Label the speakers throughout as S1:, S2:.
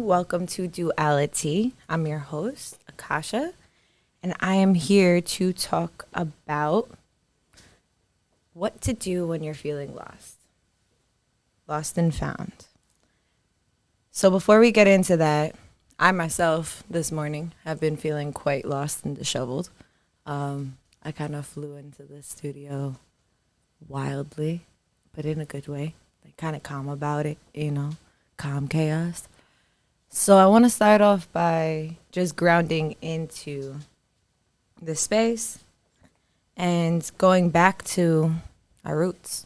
S1: Welcome to Dualitea. I'm your host, Akasha, and I am here to talk about what to do when you're feeling lost and found. So before we get into that, I myself this morning have been feeling quite lost and disheveled. I kind of flew into the studio wildly, but in a good way, like kind of calm about it, calm chaos. So I want to start off by just grounding into the space and going back to our roots,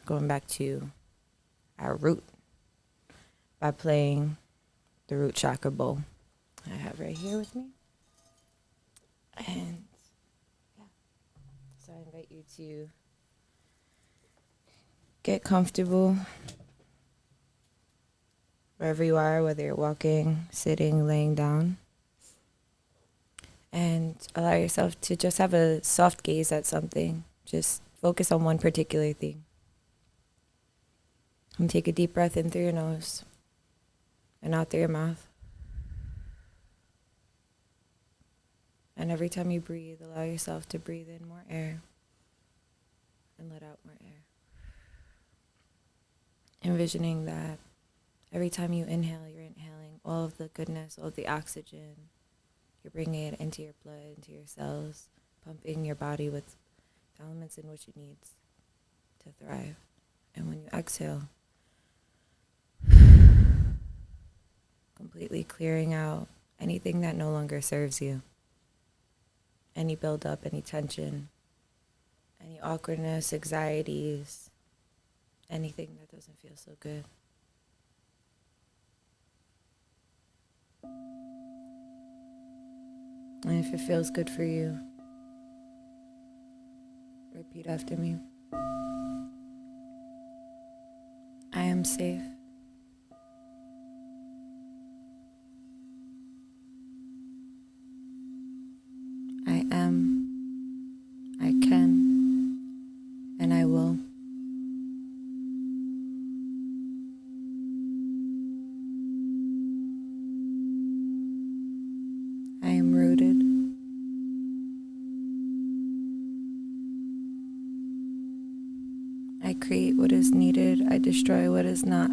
S1: going back to our root by playing the root chakra bowl I have right here with me. And yeah, so I invite you to get comfortable wherever you are, whether you're walking, sitting, laying down. And allow yourself to just have a soft gaze at something. Just focus on one particular thing. And take a deep breath in through your nose and out through your mouth. And every time you breathe, allow yourself to breathe in more air and let out more air. Envisioning that every time you inhale, you're inhaling all of the goodness, all of the oxygen. You're bringing it into your blood, into your cells, pumping your body with the elements in which it needs to thrive. And when you exhale, completely clearing out anything that no longer serves you. Any buildup, any tension, any awkwardness, anxieties, anything that doesn't feel so good. And if it feels good for you, repeat after me. I am safe. I am. I can. And I will. I am rooted. I create what is needed. I destroy what is not.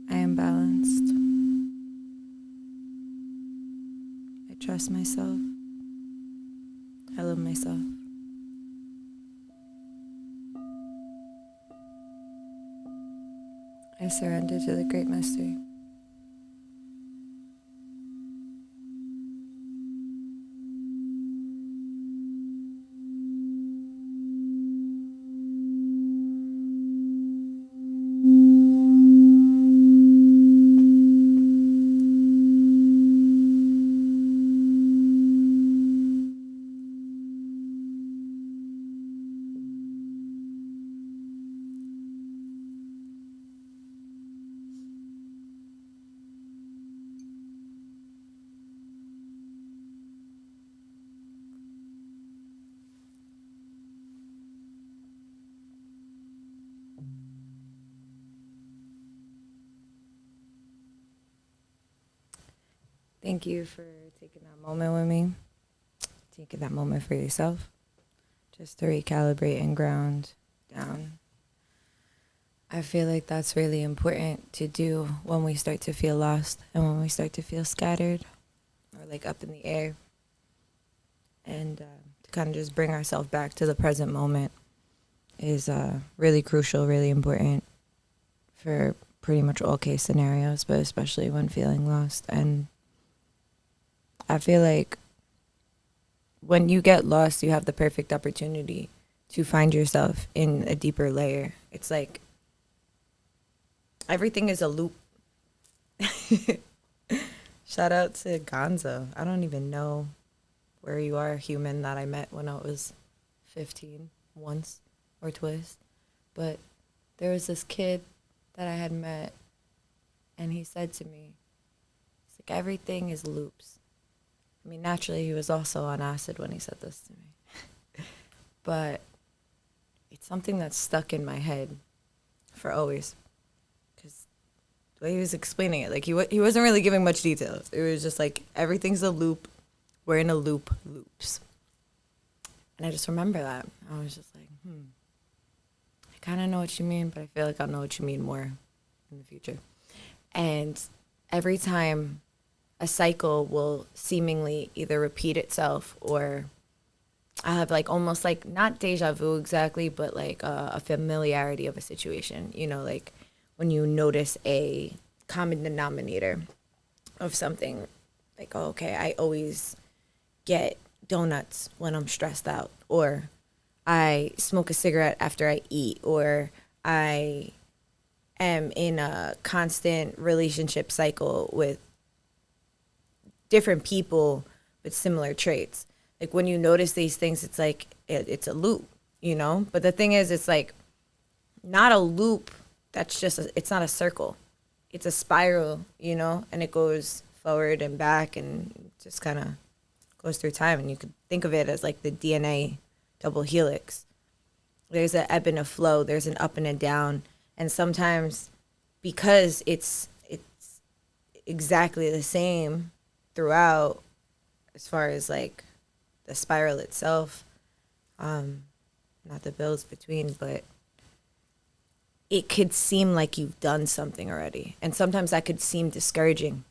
S1: I am balanced. I trust myself. I love myself. I surrender to the great mystery. Thank you for taking that moment with me, taking that moment for yourself, just to recalibrate and ground down. I feel like that's really important to do when we start to feel lost and when we start to feel scattered or like up in the air. And to kind of just bring ourselves back to the present moment is really crucial, really important for pretty much all case scenarios, but especially when feeling lost. And I feel like when you get lost, you have the perfect opportunity to find yourself in a deeper layer. It's like everything is a loop. Shout out to Gonzo. I don't even know where you are, human, that I met when I was 15 once or twice. But there was this kid that I had met, and he said to me, it's like everything is loops. I mean, naturally, he was also on acid when he said this to me. But it's something that's stuck in my head for always. Because the way he was explaining it, like he wasn't really giving much detail. It was just like everything's a loop. We're in a loop, loops. And I just remember that. I was just like, I kind of know what you mean, but I feel like I'll know what you mean more in the future. And every time a cycle will seemingly either repeat itself or I have like almost like not deja vu exactly, but like a familiarity of a situation, you know, like when you notice a common denominator of something, like, oh, okay, I always get donuts when I'm stressed out, or I smoke a cigarette after I eat, or I am in a constant relationship cycle with different people with similar traits. Like when you notice these things, it's like it's a loop, you know? But the thing is, it's like not a loop that's just, it's not a circle. It's a spiral, you know? And it goes forward and back and just kind of goes through time. And you could think of it as like the DNA double helix. There's an ebb and a flow. There's an up and a down. And sometimes because it's exactly the same throughout, as far as like the spiral itself, not the bills between, but it could seem like you've done something already. And sometimes that could seem discouraging.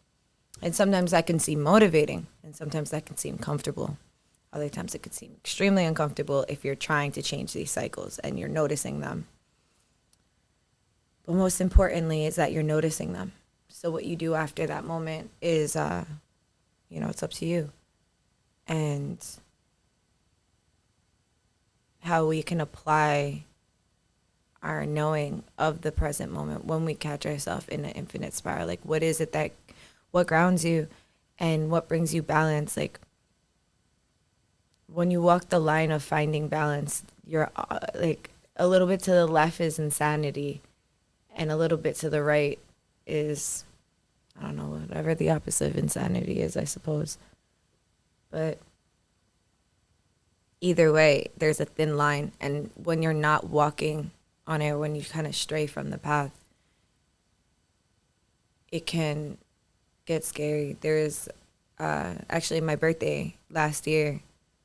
S1: And sometimes that can seem motivating. And sometimes that can seem comfortable. Other times it could seem extremely uncomfortable if you're trying to change these cycles and you're noticing them. But most importantly is that you're noticing them. So what you do after that moment is, it's up to you. And how we can apply our knowing of the present moment when we catch ourselves in an infinite spiral. Like, what is it what grounds you and what brings you balance? Like, when you walk the line of finding balance, you're like a little bit to the left is insanity and a little bit to the right is, I don't know, whatever the opposite of insanity is, I suppose. But either way, there's a thin line. And when you're not walking on it, when you kind of stray from the path, it can get scary. There is actually my birthday last year,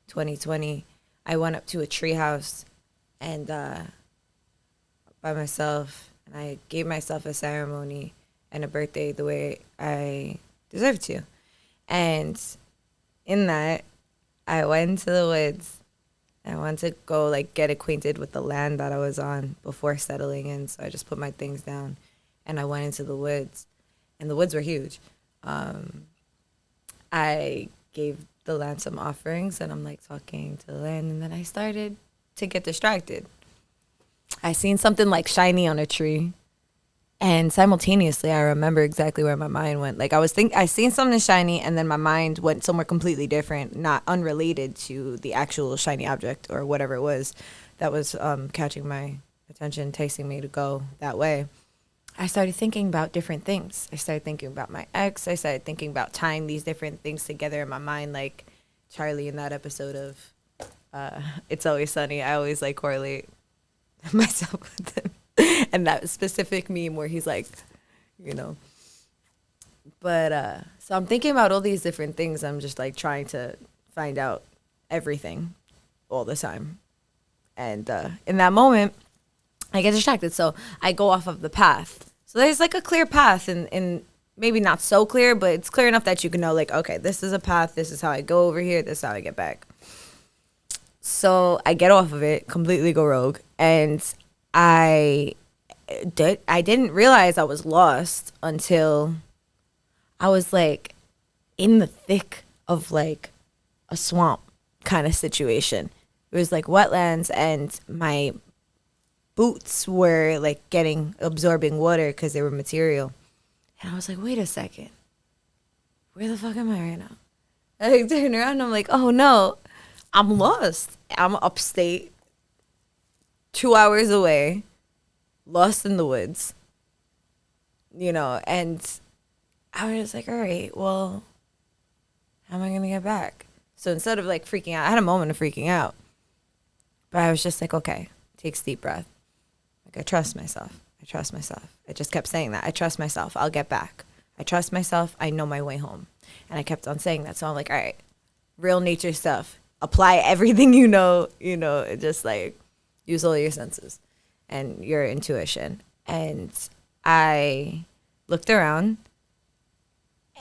S1: 2020, I went up to a tree house and by myself, and I gave myself a ceremony and a birthday the way I deserve to. And in that, I went into the woods. I wanted to go like get acquainted with the land that I was on before settling in. So I just put my things down and I went into the woods, and the woods were huge. I gave the land some offerings and I'm like talking to the land, and then I started to get distracted. I seen something like shiny on a tree, and simultaneously I remember exactly where my mind went. Like I seen something shiny, and then my mind went somewhere completely different, not unrelated to the actual shiny object or whatever it was that was catching my attention, tasting me to go that way. I started thinking about different things. I started thinking about my ex. I started thinking about tying these different things together in my mind, like Charlie in that episode of It's Always Sunny. I always like correlate myself with him. And that specific meme where he's like, you know. But so I'm thinking about all these different things. I'm just like trying to find out everything all the time. And in that moment, I get distracted. So I go off of the path. So there's like a clear path, and maybe not so clear, but it's clear enough that you can know, like, okay, this is a path. This is how I go over here. This is how I get back. So I get off of it, completely go rogue. And I didn't realize I was lost until I was like in the thick of like a swamp kind of situation. It was like wetlands, and my boots were like absorbing water because they were material. And I was like, wait a second, where the fuck am I right now? I turn around and I'm like, oh no, I'm lost. I'm upstate, 2 hours away, lost in the woods, and I was like, all right, well, how am I going to get back? So instead of like freaking out, I had a moment of freaking out, but I was just like, okay, takes a deep breath. Like, I trust myself. I trust myself. I just kept saying that. I trust myself. I'll get back. I trust myself. I know my way home. And I kept on saying that. So I'm like, all right, real nature stuff. Apply everything just like use all your senses and your intuition. And I looked around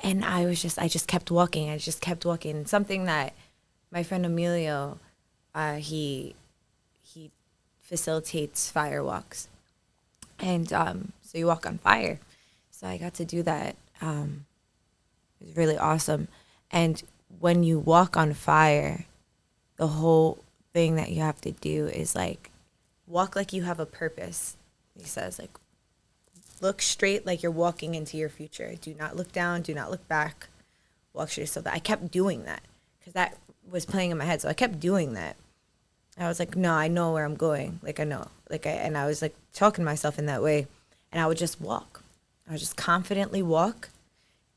S1: and I just kept walking. I just kept walking. Something that my friend Emilio, he facilitates fire walks. And so you walk on fire. So I got to do that. It was really awesome. And when you walk on fire, the whole thing that you have to do is like walk like you have a purpose. He says, like, look straight like you're walking into your future. Do not look down. Do not look back. Walk straight. So that I kept doing that because that was playing in my head. So I kept doing that. I was like, no, I know where I'm going. Like, I know. And I was like talking to myself in that way. And I would just walk. I would just confidently walk.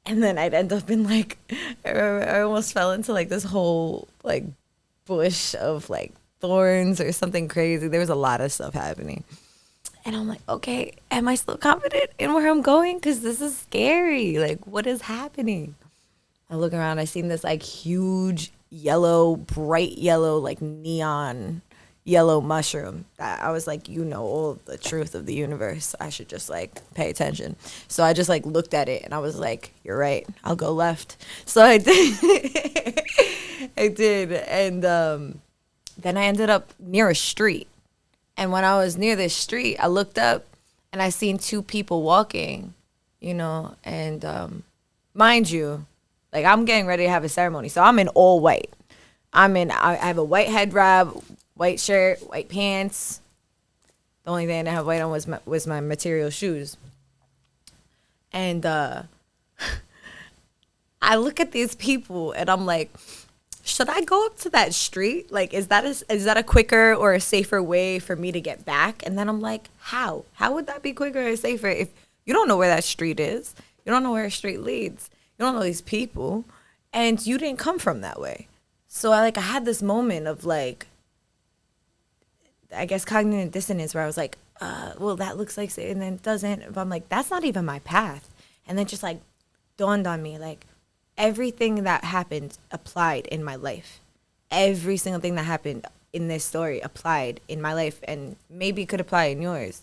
S1: And then I'd end up in like, I almost fell into like this whole like bush of like thorns or something crazy. There was a lot of stuff happening. And I'm like, okay, am I still confident in where I'm going? Because this is scary. Like, what is happening? I look around, I seen this like huge yellow, bright yellow, like neon yellow mushroom. I was like, all the truth of the universe. I should just like pay attention. So I just like looked at it and I was like, you're right. I'll go left. So I did. I did. And then I ended up near a street. And when I was near this street, I looked up and I seen two people walking, and mind you, like I'm getting ready to have a ceremony. So I'm in all white. I have a white head wrap, white shirt, white pants. The only thing I didn't have white on was my material shoes. And I look at these people and I'm like, should I go up to that street? Like, is that a quicker or a safer way for me to get back? And then I'm like, how? How would that be quicker or safer if you don't know where that street is? You don't know where a street leads. You don't know these people. And you didn't come from that way. So I had this moment of like, I guess cognitive dissonance where I was like, well, that looks like, and then it doesn't. But I'm like, that's not even my path. And then just like dawned on me, like, everything that happened applied in my life. Every single thing that happened in this story applied in my life and maybe could apply in yours.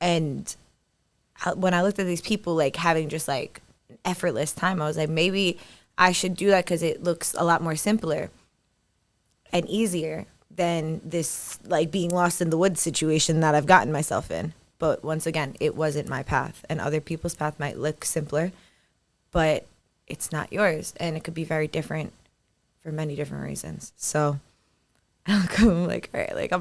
S1: And when I looked at these people like having just like an effortless time, I was like, maybe I should do that because it looks a lot more simpler and easier than this like being lost in the woods situation that I've gotten myself in. But once again, it wasn't my path, and other people's path might look simpler, but it's not yours, and it could be very different for many different reasons. So I'm like, all right, like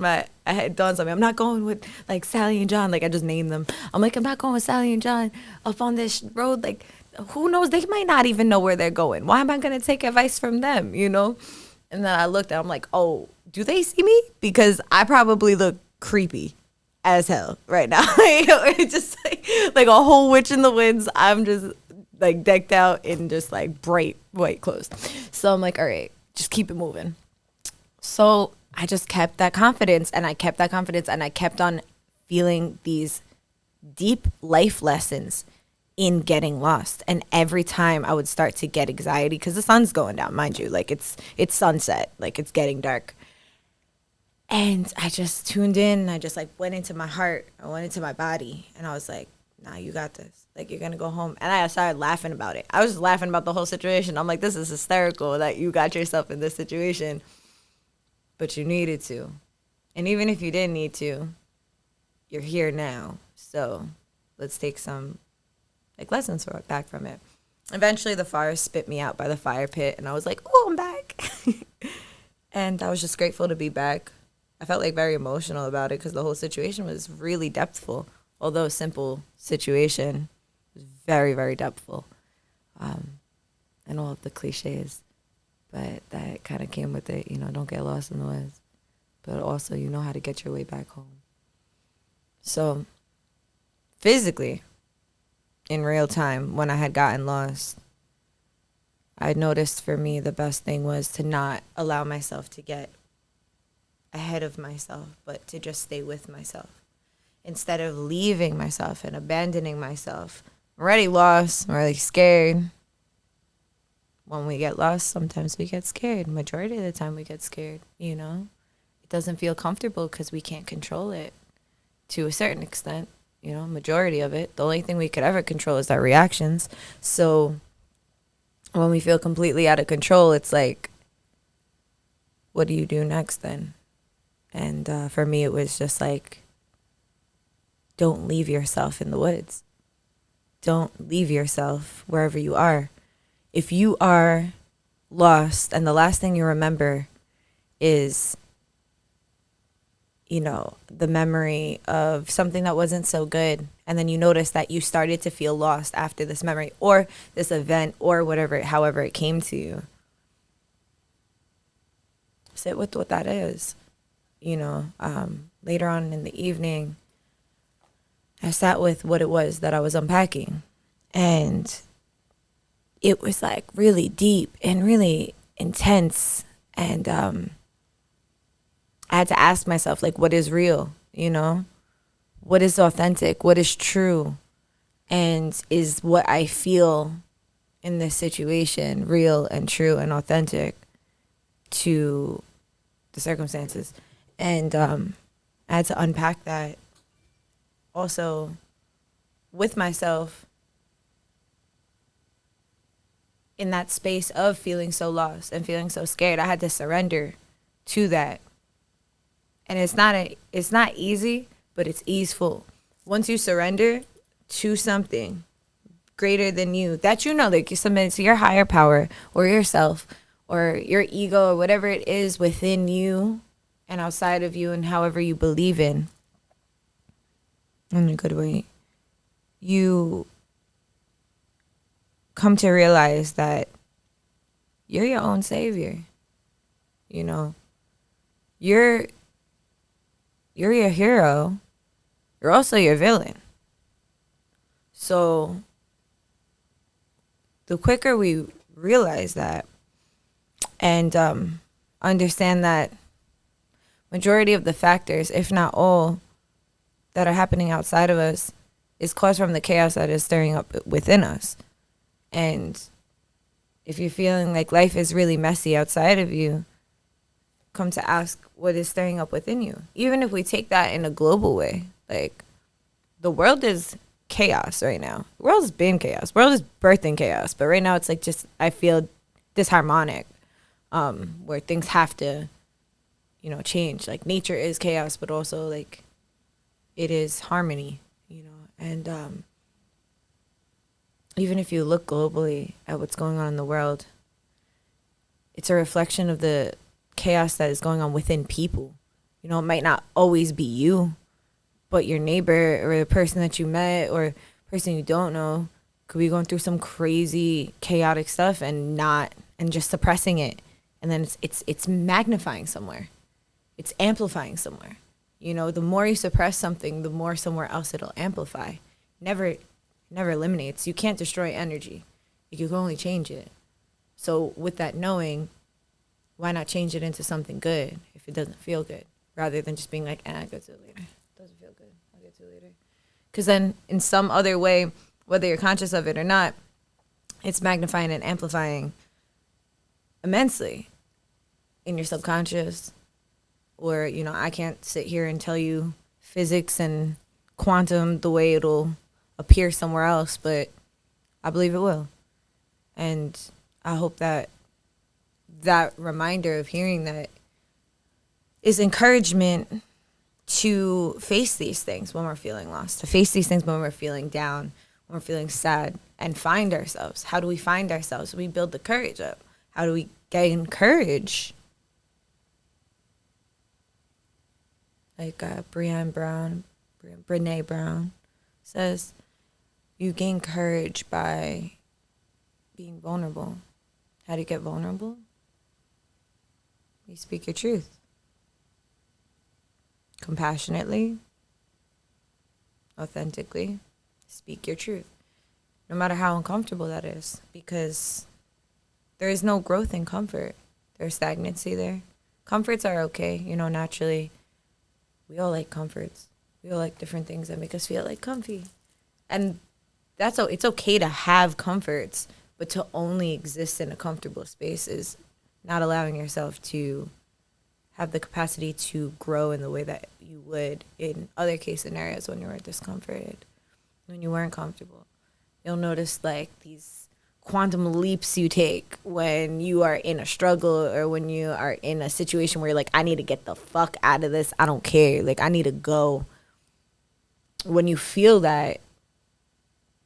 S1: it dawns on me, I'm not going with like Sally and John, like I just named them. I'm like, I'm not going with Sally and John up on this road. Like, who knows? They might not even know where they're going. Why am I going to take advice from them, And then I looked and I'm like, oh, do they see me? Because I probably look creepy as hell right now. It's just like a whole witch in the woods. I'm just like decked out in just like bright white clothes. So I'm like, all right, just keep it moving. So I just kept that confidence and I kept on feeling these deep life lessons in getting lost. And every time I would start to get anxiety because the sun's going down, mind you, like it's sunset, like it's getting dark. And I just tuned in. I just like went into my heart. I went into my body and I was like, nah, you got this. Like, you're going to go home. And I started laughing about it. I was just laughing about the whole situation. I'm like, this is hysterical that you got yourself in this situation. But you needed to. And even if you didn't need to, you're here now. So let's take some like lessons back from it. Eventually the fire spit me out by the fire pit. And I was like, oh, I'm back. And I was just grateful to be back. I felt like very emotional about it because the whole situation was really depthful. Although a simple situation, it was very, very depthful. And all of the cliches. But that kind of came with it, don't get lost in the woods. But also, you know how to get your way back home. So, physically, in real time, when I had gotten lost, I noticed for me the best thing was to not allow myself to get ahead of myself, but to just stay with myself instead of leaving myself and abandoning myself. I'm already lost. I'm already scared. When we get lost, sometimes we get scared. Majority of the time we get scared, you know? It doesn't feel comfortable because we can't control it to a certain extent, you know, majority of it. The only thing we could ever control is our reactions. So when we feel completely out of control, it's like, what do you do next then? And for me, it was just like, don't leave yourself in the woods. Don't leave yourself wherever you are. If you are lost and the last thing you remember is, you know, the memory of something that wasn't so good, and then you notice that you started to feel lost after this memory or this event or whatever, however it came to you, sit with what that is. You know, later on in the evening, I sat with what it was that I was unpacking, and it was like really deep and really intense. And I had to ask myself, like, what is real? You know, what is authentic? What is true? And is what I feel in this situation real and true and authentic to the circumstances? And I had to unpack that also with myself in that space of feeling so lost and feeling so scared. I had to surrender to that. And it's not easy, but it's easeful. Once you surrender to something greater than you, that you know, like you submit to your higher power or yourself or your ego or whatever it is within you and outside of you and however you believe in a good way, you come to realize that you're your own savior. You know, you're your hero. You're also your villain. So the quicker we realize that and understand that majority of the factors, if not all, that are happening outside of us is caused from the chaos that is stirring up within us. And if you're feeling like life is really messy outside of you, come to ask what is stirring up within you. Even if we take that in a global way, like the world is chaos right now. The world's been chaos. The world is birthing chaos. But right now it's like just, I feel disharmonic, where things have to, you know, change. Like nature is chaos, but also like it is harmony, you know. And even if you look globally at what's going on in the world, it's a reflection of the chaos that is going on within people. You know, it might not always be you, but your neighbor or the person that you met or person you don't know could be going through some crazy chaotic stuff and just suppressing it. And then it's magnifying somewhere. It's amplifying somewhere. You know, the more you suppress something, the more somewhere else it'll amplify. Never eliminates. You can't destroy energy. You can only change it. So with that knowing, why not change it into something good if it doesn't feel good, rather than just being like, I'll get to it later. It doesn't feel good. I'll get to it later. Because then in some other way, whether you're conscious of it or not, it's magnifying and amplifying immensely in your subconscious. Or, you know, I can't sit here and tell you physics and quantum the way it'll appear somewhere else, but I believe it will. And I hope that reminder of hearing that is encouragement to face these things when we're feeling lost, to face these things when we're feeling down, when we're feeling sad, and find ourselves. How do we find ourselves? We build the courage up. How do we gain courage? Like Brene Brown says, you gain courage by being vulnerable. How do you get vulnerable? You speak your truth. Compassionately, authentically, speak your truth. No matter how uncomfortable that is, because there is no growth in comfort. There's stagnancy there. Comforts are okay, you know, naturally. We all like comforts. We all like different things that make us feel like comfy. And it's okay to have comforts, but to only exist in a comfortable space is not allowing yourself to have the capacity to grow in the way that you would in other case scenarios when you were discomforted, when you weren't comfortable. You'll notice like these quantum leaps you take when you are in a struggle or when you are in a situation where you're like, I need to get the fuck out of this. I don't care. Like, I need to go. When you feel that,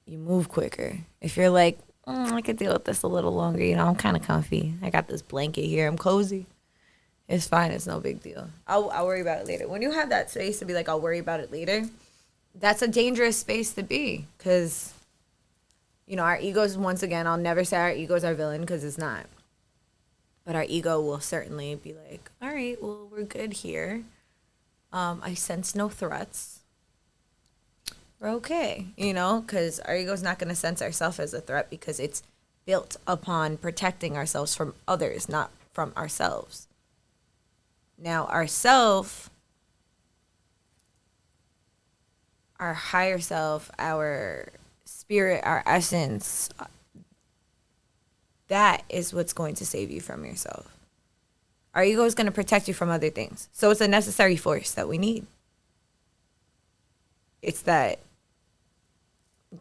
S1: you move quicker. If you're like, I could deal with this a little longer, I'm kind of comfy. I got this blanket here. I'm cozy. It's fine. It's no big deal. I'll worry about it later. When you have that space to be like, I'll worry about it later, that's a dangerous space to be because, our egos, once again, I'll never say our ego's our villain because it's not. But our ego will certainly be like, all right, well, we're good here. I sense no threats. We're okay, because our ego's not going to sense ourselves as a threat because it's built upon protecting ourselves from others, not from ourselves. Now, our higher self, our spirit, our essence, that is what's going to save you from yourself. Our ego is going to protect you from other things. So it's a necessary force that we need. It's that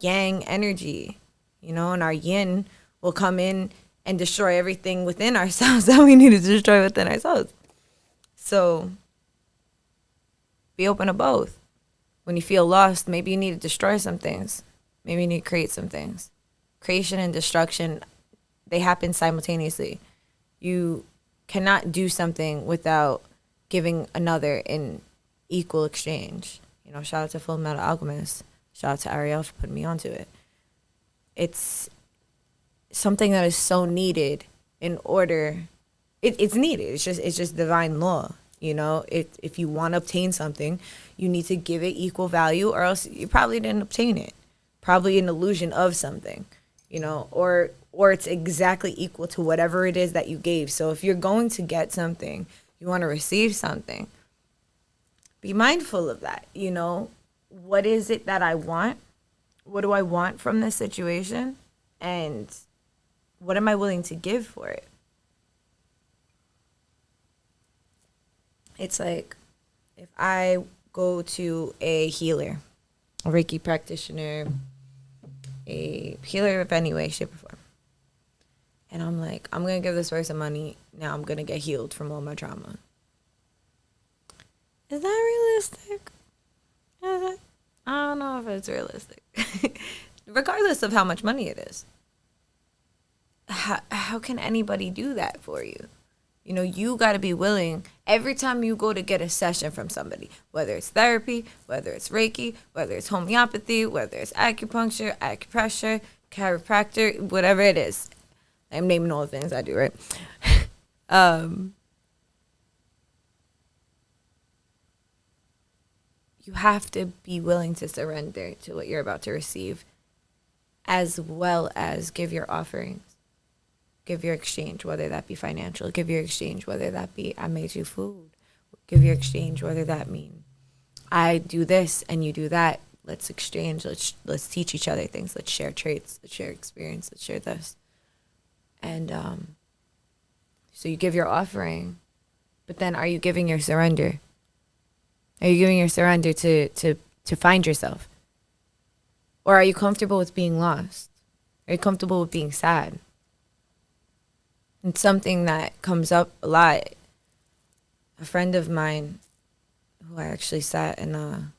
S1: yang energy, and our yin will come in and destroy everything within ourselves that we need to destroy within ourselves. So be open to both. When you feel lost, maybe you need to destroy some things. Maybe you need to create some things. Creation and destruction, they happen simultaneously. You cannot do something without giving another in equal exchange. Shout out to Full Metal Alchemist. Shout out to Ariel for putting me onto it. It's something that is so needed in order. It's needed. It's just divine law. If you want to obtain something, you need to give it equal value, or else you probably didn't obtain it. Probably an illusion of something, or it's exactly equal to whatever it is that you gave. So if you're going to get something, you want to receive something, be mindful of that. What is it that I want? What do I want from this situation? And what am I willing to give for it? It's like if I go to a healer, a Reiki practitioner, a healer of any way, shape, or form, and I'm like, I'm going to give this person money. Now I'm going to get healed from all my trauma. Is that realistic? I don't know if it's realistic. Regardless of how much money it is. How can anybody do that for you? You got to be willing every time you go to get a session from somebody, whether it's therapy, whether it's Reiki, whether it's homeopathy, whether it's acupuncture, acupressure, chiropractor, whatever it is. I'm naming all the things I do, right? You have to be willing to surrender to what you're about to receive, as well as give your offerings. Give your exchange, whether that be financial. Give your exchange, whether that be I made you food. Give your exchange, whether that mean I do this and you do that. Let's exchange. Let's teach each other things. Let's share traits. Let's share experience. Let's share this. And so you give your offering, but then are you giving your surrender? Are you giving your surrender to find yourself? Or are you comfortable with being lost? Are you comfortable with being sad? It's something that comes up a lot. A friend of mine who I actually sat in a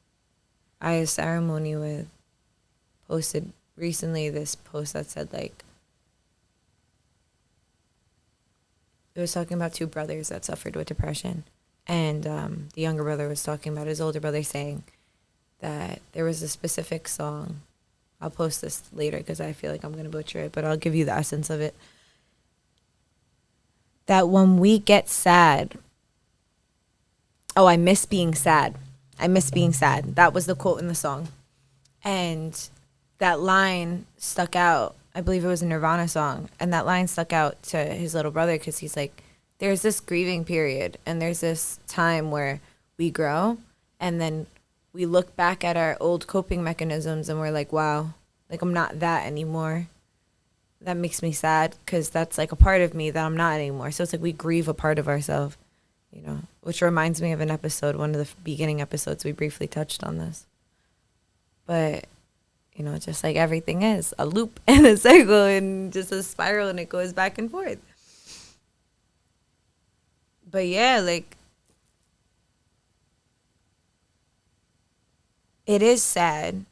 S1: Aya ceremony with posted recently this post that said, like, it was talking about two brothers that suffered with depression. And the younger brother was talking about his older brother, saying that there was a specific song. I'll post this later because I feel like I'm going to butcher it, but I'll give you the essence of it. That when we get sad, I miss being sad. I miss being sad. That was the quote in the song. And that line stuck out. I believe it was a Nirvana song. And that line stuck out to his little brother because he's like, there's this grieving period and there's this time where we grow and then we look back at our old coping mechanisms and we're like, wow, like I'm not that anymore. That makes me sad because that's like a part of me that I'm not anymore. So it's like we grieve a part of ourselves, you know, which reminds me of an episode, one of the beginning episodes, we briefly touched on this. But, you know, just like everything is a loop and a circle and just a spiral and it goes back and forth. But yeah, like, it is sad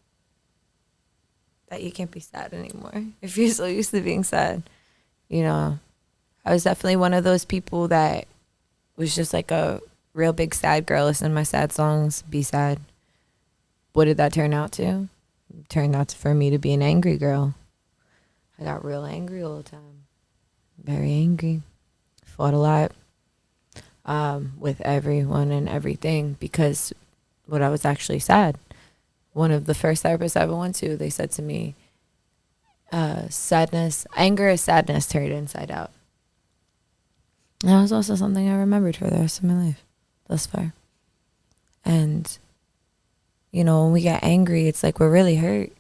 S1: that you can't be sad anymore if you're so used to being sad. You know, I was definitely one of those people that was just like a real big sad girl, listening to my sad songs, be sad. What did that turn out to? It turned out for me to be an angry girl. I got real angry all the time. Very angry. Fought a lot with everyone and everything because what I was actually sad. One of the first therapists I ever went to, they said to me, anger is sadness turned inside out. And that was also something I remembered for the rest of my life thus far. And, you know, when we get angry, it's like we're really hurt.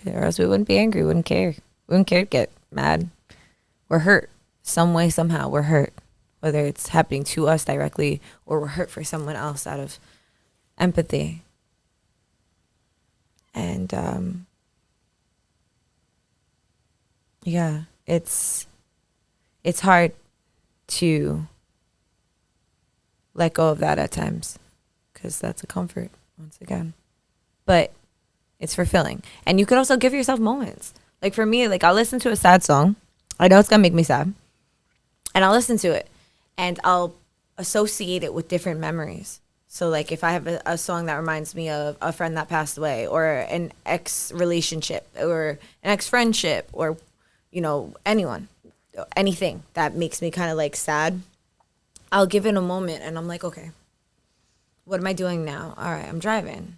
S1: Or else we wouldn't be angry, we wouldn't care. We wouldn't care to get mad. We're hurt some way, somehow. We're hurt. Whether it's happening to us directly or we're hurt for someone else out of empathy. And yeah, it's hard to let go of that at times because that's a comfort once again. But it's fulfilling. And you could also give yourself moments. Like for me, like I'll listen to a sad song. I know it's gonna make me sad. And I'll listen to it and I'll associate it with different memories. So, like, if I have a song that reminds me of a friend that passed away or an ex-relationship or an ex-friendship or, you know, anything that makes me kind of, like, sad, I'll give it a moment and I'm like, okay, what am I doing now? All right, I'm driving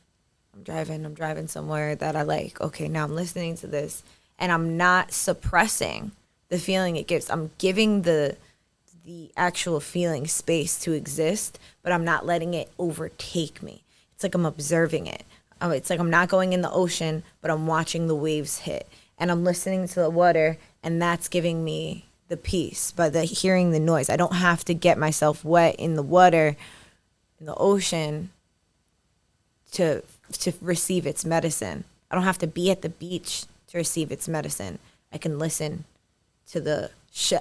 S1: somewhere that I like. Okay, now I'm listening to this and I'm not suppressing the feeling it gives. I'm giving the actual feeling space to exist, but I'm not letting it overtake me. It's like I'm observing it. It's like I'm not going in the ocean, but I'm watching the waves hit. And I'm listening to the water, and that's giving me the peace by hearing the noise. I don't have to get myself wet in the water, in the ocean, to receive its medicine. I don't have to be at the beach to receive its medicine. I can listen to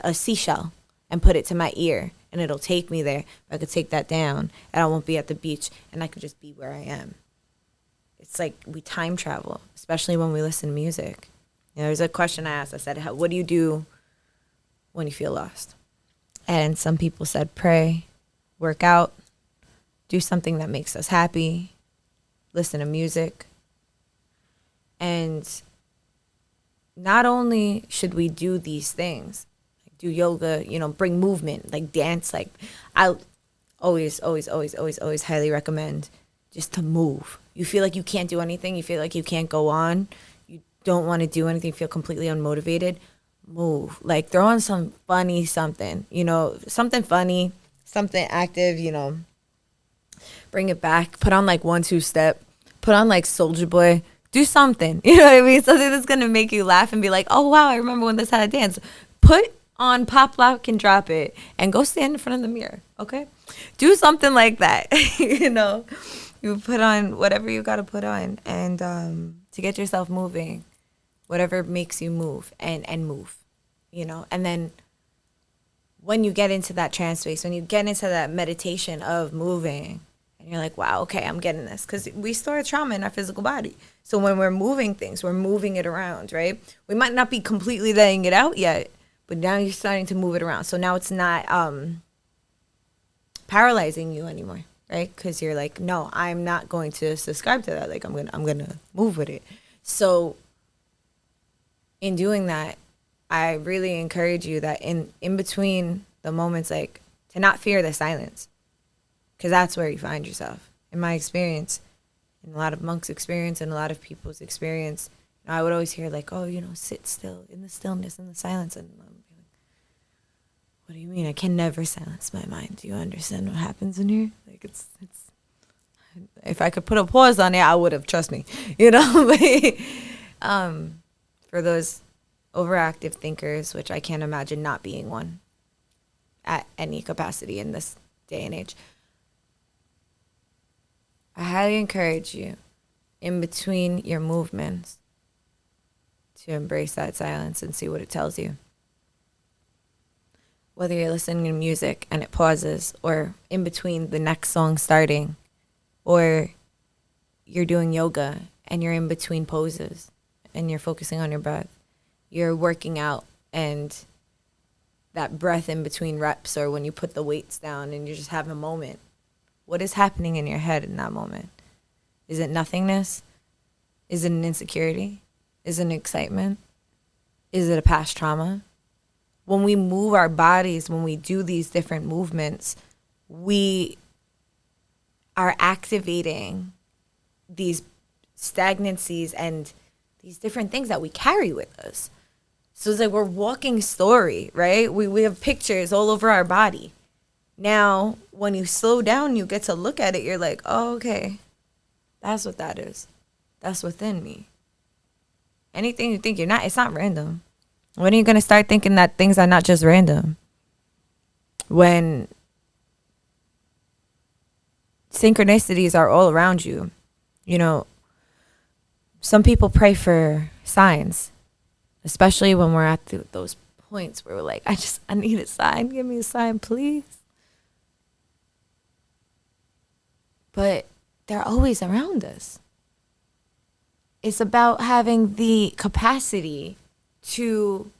S1: a seashell and put it to my ear, and it'll take me there. I could take that down, and I won't be at the beach, and I could just be where I am. It's like we time travel, especially when we listen to music. You know, there's a question I asked. I said, what do you do when you feel lost? And some people said pray, work out, do something that makes us happy, listen to music. And not only should we do these things, do yoga, you know, bring movement, like dance. Like I always highly recommend just to move. You feel like you can't do anything. You feel like you can't go on. You don't want to do anything. You feel completely unmotivated. Move. Like throw on some funny something, you know, something funny, something active, you know, bring it back. Put on like 1-2 step. Put on like Soulja Boy. Do something. You know what I mean? Something that's going to make you laugh and be like, oh, wow, I remember when this had a dance. Put on Pop Lock and Drop It and go stand in front of the mirror, okay? Do something like that. You know, you put on whatever you got to put on and to get yourself moving, whatever makes you move and move, you know. And then when you get into that trance space, when you get into that meditation of moving and you're like, wow, okay, I'm getting this, because we store trauma in our physical body. So when we're moving things, we're moving it around, right? We might not be completely letting it out yet, but now you're starting to move it around. So now it's not paralyzing you anymore, right? Because you're like, no, I'm not going to subscribe to that. Like I'm gonna move with it. So in doing that, I really encourage you that in between the moments, like to not fear the silence, because that's where you find yourself. In my experience, in a lot of monks' experience, and a lot of people's experience, you know, I would always hear like, oh, you know, sit still in the stillness, in the silence, and I'm like, what do you mean? I can never silence my mind. Do you understand what happens in here? Like If I could put a pause on it, I would have, trust me, you know. For those overactive thinkers, which I can't imagine not being one at any capacity in this day and age, I highly encourage you, in between your movements, to embrace that silence and see what it tells you. Whether you're listening to music and it pauses, or in between the next song starting, or you're doing yoga and you're in between poses and you're focusing on your breath. You're working out and that breath in between reps, or when you put the weights down and you just have a moment. What is happening in your head in that moment? Is it nothingness? Is it an insecurity? Is it an excitement? Is it a past trauma? When we move our bodies, when we do these different movements, we are activating these stagnancies and these different things that we carry with us. So it's like we're walking story, right? We have pictures all over our body. Now, when you slow down, you get to look at it. You're like, oh, okay, that's what that is. That's within me. Anything you think you're not, it's not random. When are you going to start thinking that things are not just random? When synchronicities are all around you. You know, some people pray for signs, especially when we're at those points where we're like, I need a sign. Give me a sign, please. But they're always around us. It's about having the capacity to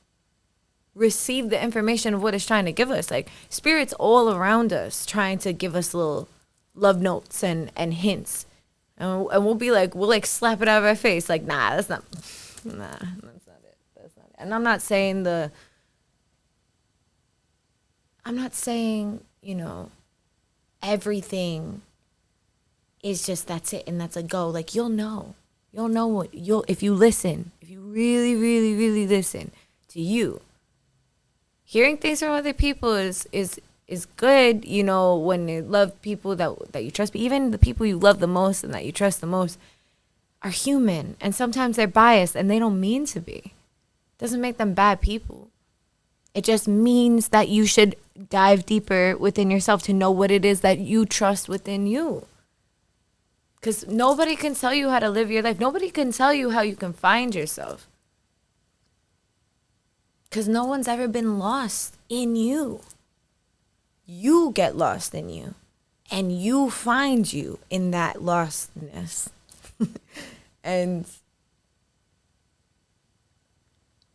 S1: receive the information of what it's trying to give us. Like, spirit's all around us trying to give us little love notes and hints. And we'll be like, we'll like slap it out of our face. Like, that's not it. That's not it. And I'm not saying, you know, everything is just that's it and that's a go. Like, you'll know if you listen, if you really, really, really listen to you. Hearing things from other people is good, you know, when you love people that you trust. But even the people you love the most and that you trust the most are human. And sometimes they're biased and they don't mean to be. Doesn't make them bad people. It just means that you should dive deeper within yourself to know what it is that you trust within you. Because nobody can tell you how to live your life. Nobody can tell you how you can find yourself. Because no one's ever been lost in you. You get lost in you. And you find you in that lostness. And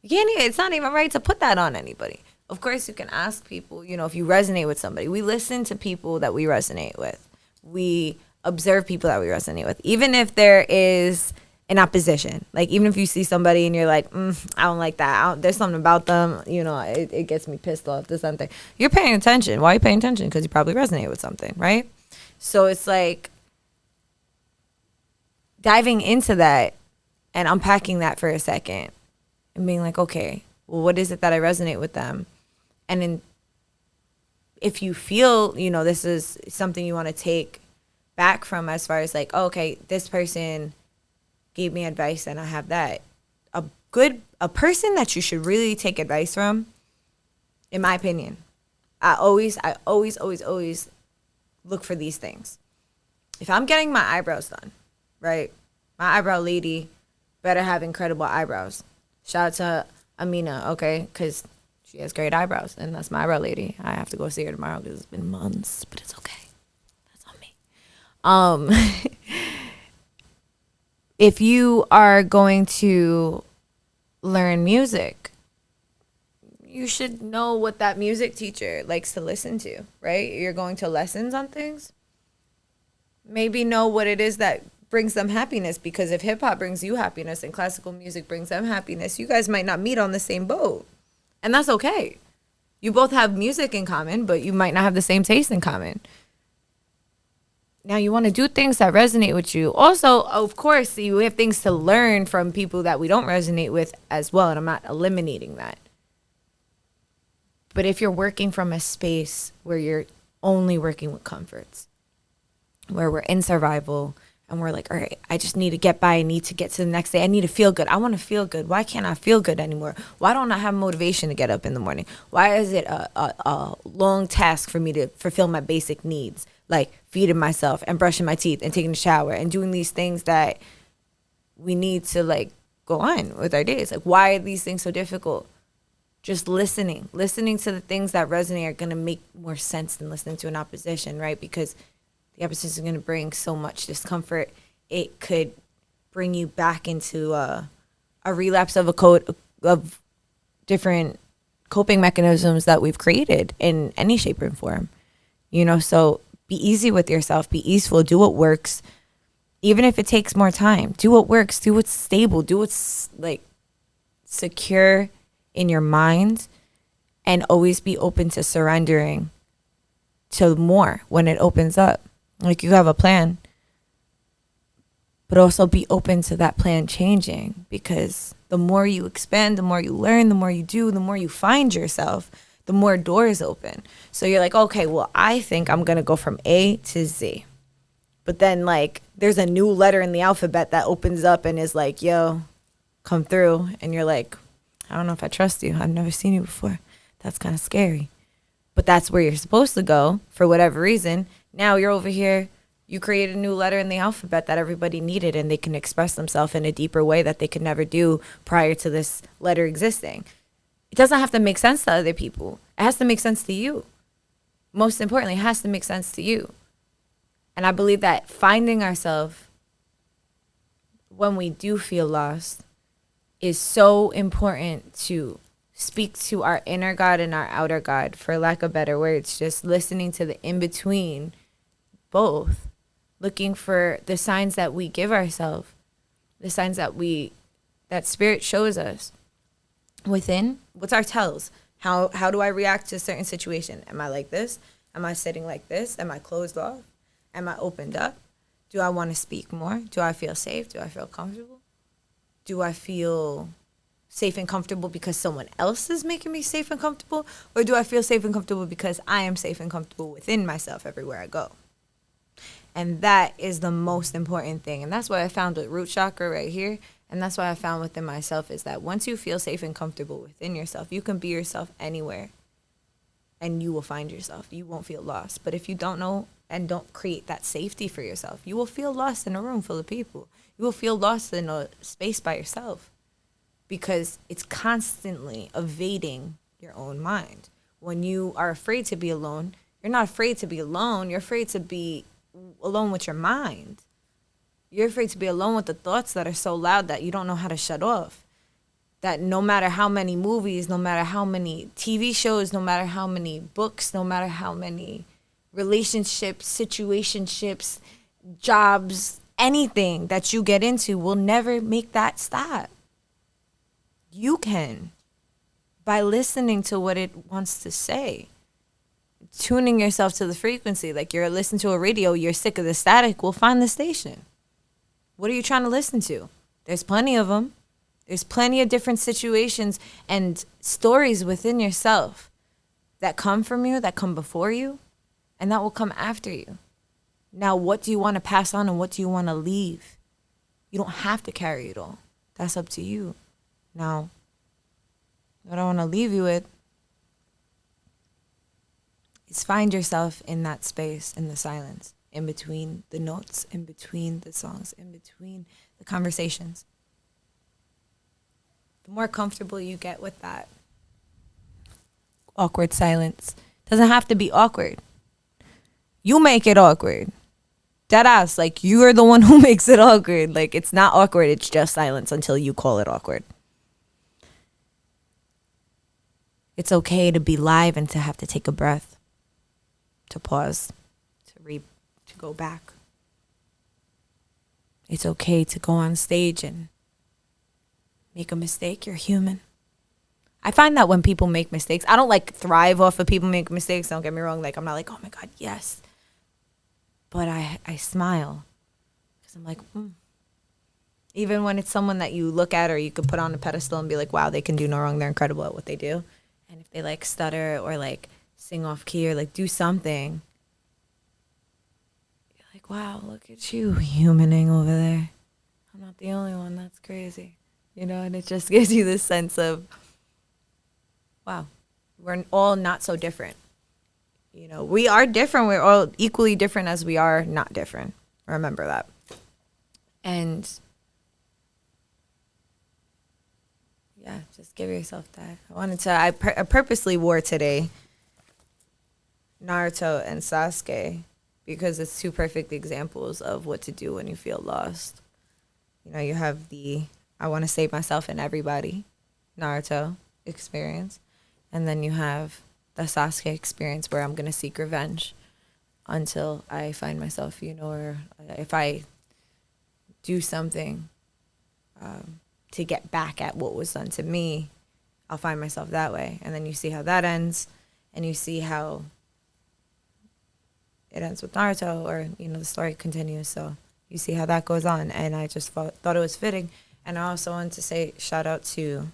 S1: you can't even, it's not even right to put that on anybody. Of course, you can ask people, you know, if you resonate with somebody. We listen to people that we resonate with. We observe people that we resonate with, even if there is an opposition. Like, even if you see somebody and you're like, I don't like that. There's something about them, you know, it gets me pissed off, this something. You're paying attention. Why are you paying attention? Because you probably resonate with something, right? So it's like diving into that and unpacking that for a second and being like, okay, well, what is it that I resonate with them? And then if you feel, you know, this is something you want to take back from, as far as like, oh, okay, this person gave me advice and I have that. A person that you should really take advice from, in my opinion, I always look for these things. If I'm getting my eyebrows done, right? My eyebrow lady better have incredible eyebrows. Shout out to Amina, okay? Because she has great eyebrows, and that's my eyebrow lady. I have to go see her tomorrow because it's been months, but it's okay. If you are going to learn music, you should know what that music teacher likes to listen to, right? You're going to lessons on things. Maybe know what it is that brings them happiness, because if hip hop brings you happiness and classical music brings them happiness, you guys might not meet on the same boat. And that's okay. You both have music in common, but you might not have the same taste in common. Now, you want to do things that resonate with you. Also, of course, you have things to learn from people that we don't resonate with as well, and I'm not eliminating that. But if you're working from a space where you're only working with comforts, where we're in survival and we're like, all right, I just need to get by. I need to get to the next day. I need to feel good. I want to feel good. Why can't I feel good anymore? Why don't I have motivation to get up in the morning? Why is it a long task for me to fulfill my basic needs, like feeding myself and brushing my teeth and taking a shower and doing these things that we need to like go on with our days? Like, why are these things so difficult? Just listening to the things that resonate are going to make more sense than listening to an opposition, right? Because the opposition is going to bring so much discomfort. It could bring you back into a relapse of a code of different coping mechanisms that we've created in any shape or form. So be easy with yourself, be easeful, do what works. Even if it takes more time, do what works, do what's stable, do what's like secure in your mind, and always be open to surrendering to more when it opens up. Like, you have a plan, but also be open to that plan changing, because the more you expand, the more you learn, the more you do, the more you find yourself, the more doors open. So you're like, okay, well, I think I'm going to go from A to Z. But then, like, there's a new letter in the alphabet that opens up and is like, yo, come through. And you're like, I don't know if I trust you. I've never seen you before. That's kind of scary. But that's where you're supposed to go for whatever reason. Now you're over here. You create a new letter in the alphabet that everybody needed, and they can express themselves in a deeper way that they could never do prior to this letter existing. It doesn't have to make sense to other people. It has to make sense to you. Most importantly, it has to make sense to you. And I believe that finding ourselves when we do feel lost is so important, to speak to our inner God and our outer God, for lack of better words, just listening to the in-between, both, looking for the signs that we give ourselves, the signs that spirit shows us within. What's our tells? How do I react to a certain situation? Am I like this? Am I sitting like this? Am I closed off? Am I opened up? Do I want to speak more? Do I feel safe? Do I feel comfortable? Do I feel safe and comfortable because someone else is making me safe and comfortable? Or do I feel safe and comfortable because I am safe and comfortable within myself everywhere I go? And that is the most important thing. And that's what I found with root chakra right here. And that's what I found within myself, is that once you feel safe and comfortable within yourself, you can be yourself anywhere and you will find yourself. You won't feel lost. But if you don't know and don't create that safety for yourself, you will feel lost in a room full of people. You will feel lost in a space by yourself, because it's constantly evading your own mind. When you are afraid to be alone, you're not afraid to be alone. You're afraid to be alone with your mind. You're afraid to be alone with the thoughts that are so loud that you don't know how to shut off. That no matter how many movies, no matter how many TV shows, no matter how many books, no matter how many relationships, situationships, jobs, anything that you get into will never make that stop. You can, by listening to what it wants to say, tuning yourself to the frequency. Like, you're listening to a radio, you're sick of the static, well, find the station. What are you trying to listen to? There's plenty of them. There's plenty of different situations and stories within yourself that come from you, that come before you, and that will come after you. Now, what do you want to pass on and what do you want to leave? You don't have to carry it all. That's up to you. Now, what I want to leave you with is find yourself in that space, in the silence, in between the notes, in between the songs, in between the conversations. The more comfortable you get with that awkward silence, doesn't have to be awkward. You make it awkward. Dead ass, like, you are the one who makes it awkward. Like, it's not awkward, it's just silence until you call it awkward. It's okay to be live and to have to take a breath, to pause, to go back. It's okay to go on stage and make a mistake. You're human. I find that when people make mistakes, I don't like thrive off of people making mistakes. Don't get me wrong. Like, I'm not like, oh my God, yes. But I smile because I'm like, Even when it's someone that you look at or you could put on a pedestal and be like, wow, they can do no wrong. They're incredible at what they do. And if they like stutter or like sing off key or like do something, you're like, like, wow, look at you humaning over there. I'm not the only one. That's crazy. You know, and it just gives you this sense of, wow, we're all not so different. You know, we are different. We're all equally different as we are not different. Remember that. And yeah, just give yourself that. I purposely wore today Naruto and Sasuke because it's two perfect examples of what to do when you feel lost. You know, you have the I want to save myself and everybody Naruto experience. And then you have the Sasuke experience where I'm going to seek revenge until I find myself, you know, or if I do something to get back at what was done to me, I'll find myself that way. And then you see how that ends, and you see how it ends with Naruto, or, you know, the story continues. So you see how that goes on. And I just thought it was fitting. And I also wanted to say shout out to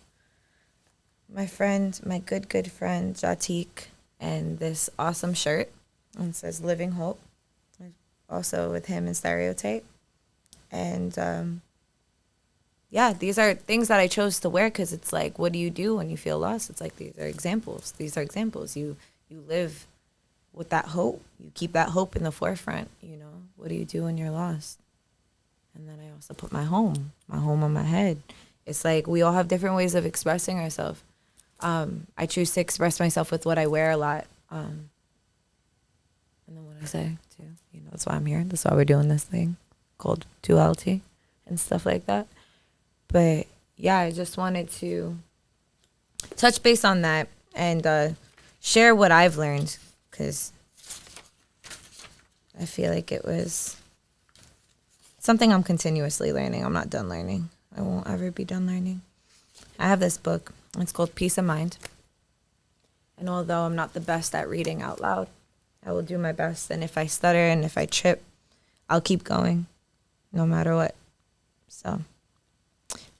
S1: my friend, my good friend, Jatik, and this awesome shirt. And it says Living Hope. Also with him and Stereotype. And yeah, these are things that I chose to wear because it's like, what do you do when you feel lost? It's like, these are examples. These are examples. You live with that hope. You keep that hope in the forefront, you know. What do you do when you're lost? And then I also put my home on my head. It's like we all have different ways of expressing ourselves. I choose to express myself with what I wear a lot. And then what I say, too. You know, that's why I'm here. That's why we're doing this thing called Dualitea and stuff like that. But, yeah, I just wanted to touch base on that and share what I've learned, because I feel like it was something I'm continuously learning. I'm not done learning. I won't ever be done learning. I have this book. It's called Peace of Mind. And although I'm not the best at reading out loud, I will do my best. And if I stutter and if I trip, I'll keep going no matter what. So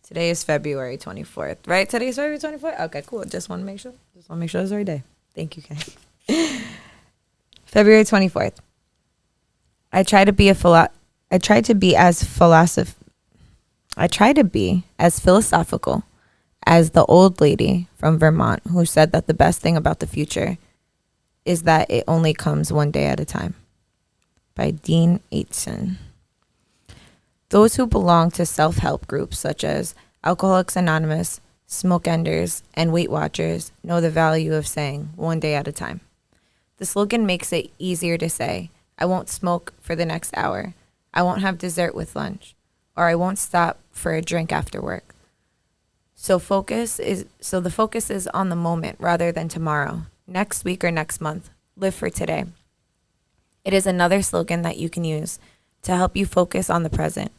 S1: today is February 24th, right? Today is February 24th? Okay, cool. Just want to make sure. It's the right day. Thank you, Ken. February 24th. I try to be as philosophical as the old lady from Vermont who said that the best thing about the future is that it only comes one day at a time. By Dean Aitken. Those who belong to self-help groups such as Alcoholics Anonymous, Smoke Enders, and Weight Watchers know the value of saying one day at a time. The slogan makes it easier to say, I won't smoke for the next hour. I won't have dessert with lunch. Or I won't stop for a drink after work. So the focus is on the moment rather than tomorrow, next week, or next month. Live for today. It is another slogan that you can use to help you focus on the present.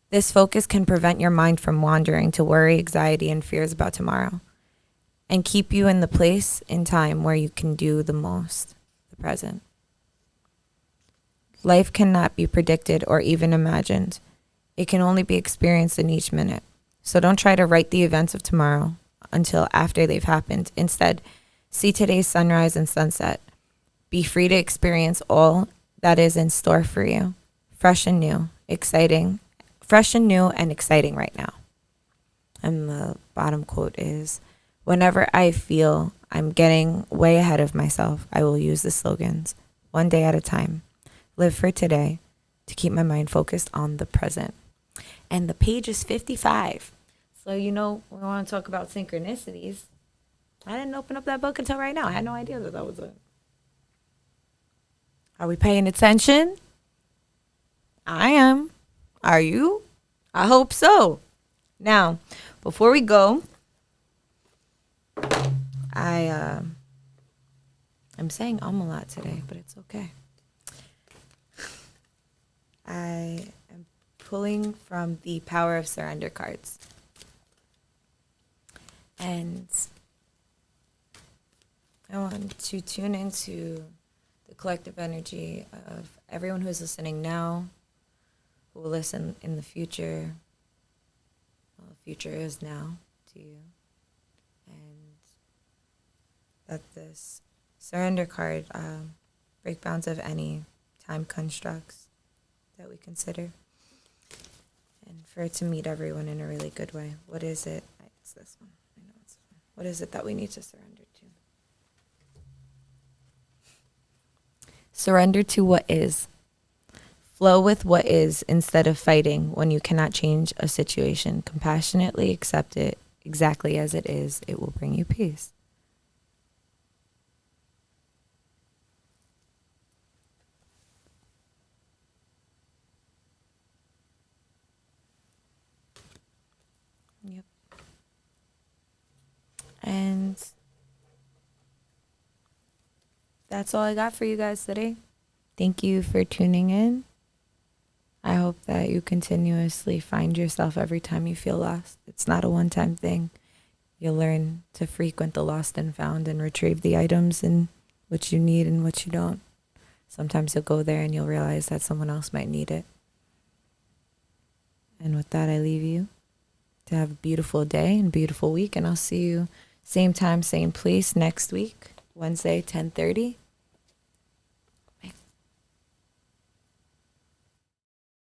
S1: This focus can prevent your mind from wandering to worry, anxiety, and fears about tomorrow, and keep you in the place in time where you can do the most, the present. Life cannot be predicted or even imagined. It can only be experienced in each minute. So don't try to write the events of tomorrow until after they've happened. Instead, see today's sunrise and sunset. Be free to experience all that is in store for you. Fresh and new and exciting right now. And the bottom quote is, whenever I feel I'm getting way ahead of myself, I will use the slogans, one day at a time. Live for today, to keep my mind focused on the present. And the page is 55. So, you know, we want to talk about synchronicities. I didn't open up that book until right now. I had no idea that was it. Are we paying attention? I am. Are you? I hope so. Now, before we go, I'm saying a lot today, but it's okay. I am pulling from the Power of Surrender cards. And I want to tune into the collective energy of everyone who's listening now, who will listen in the future. Well, the future is now to you. And that this surrender card break bounds of any time constructs that we consider, and for it to meet everyone in a really good way. What is it? It's this one. I know it's this one. What is it that we need to surrender to? Surrender to what is. Flow with what is instead of fighting when you cannot change a situation. Compassionately accept it exactly as it is. It will bring you peace. Yep. And that's all I got for you guys today. Thank you for tuning in. I hope that you continuously find yourself every time you feel lost. It's not a one-time thing. You'll learn to frequent the lost and found and retrieve the items and what you need and what you don't. Sometimes you'll go there and you'll realize that someone else might need it. And with that, I leave you to have a beautiful day and beautiful week. And I'll see you same time, same place next week, Wednesday, 10:30.